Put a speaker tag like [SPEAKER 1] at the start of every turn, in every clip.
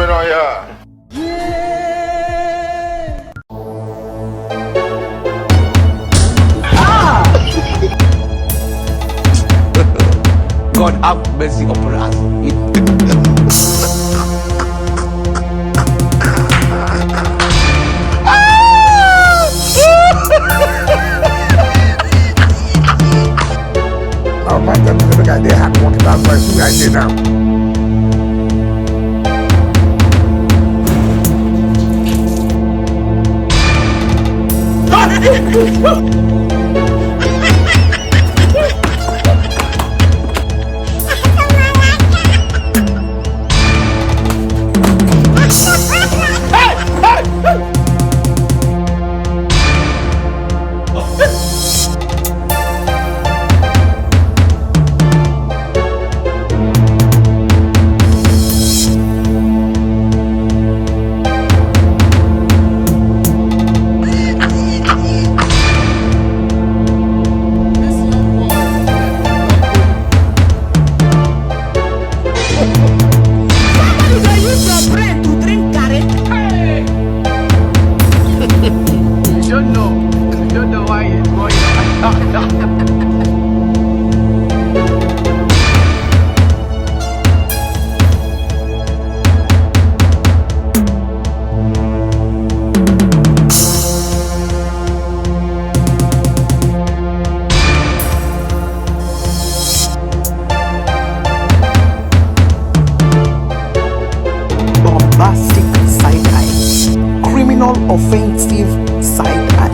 [SPEAKER 1] going on here?
[SPEAKER 2] God have mercy upon us.
[SPEAKER 3] Now, my God, the guy they had walking down by who I did now.
[SPEAKER 4] You don't know why it's going on.
[SPEAKER 5] Bombastic side eye, criminal offensive side eye.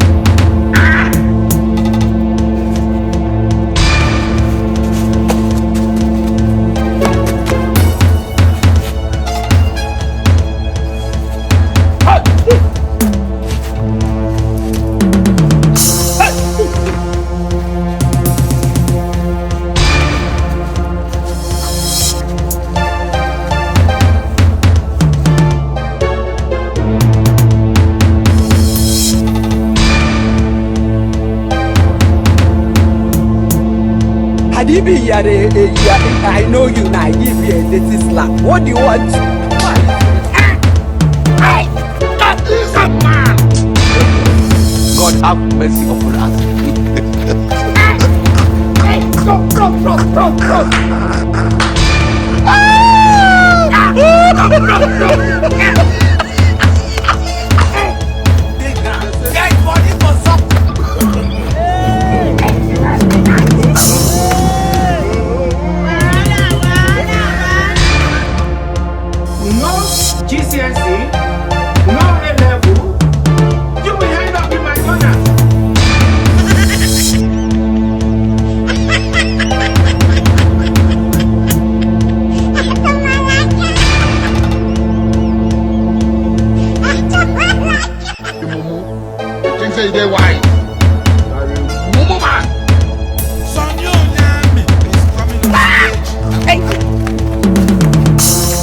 [SPEAKER 2] Had he been here, I know you now. Give you a dirty slap. What do you want?
[SPEAKER 1] That is a man!
[SPEAKER 2] God have mercy upon us.
[SPEAKER 4] No GCSE, no A level. You will end up in McDonald's.
[SPEAKER 1] You think say they wise? Mumu man!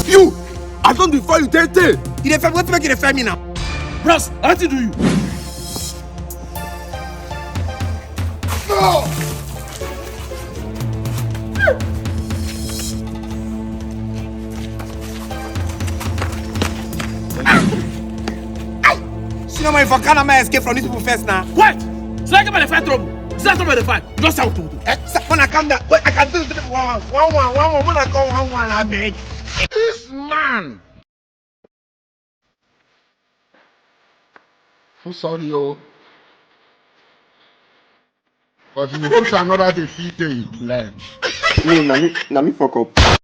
[SPEAKER 3] You! I don't defy you, Tete!
[SPEAKER 5] You dey what make you dey me now?
[SPEAKER 3] Bros, I want to do you.
[SPEAKER 1] No!
[SPEAKER 5] See no man if I can't escape from these people first now.
[SPEAKER 3] What? So I get by the fight trouble. Is that by the fight? You don't sound to.
[SPEAKER 5] When I come down, wait, I can do this one. When I come 1-1, I beg.
[SPEAKER 1] This man! I'm sorry, oh. But if you push another defeat, you learn.
[SPEAKER 6] No, na me fuck up.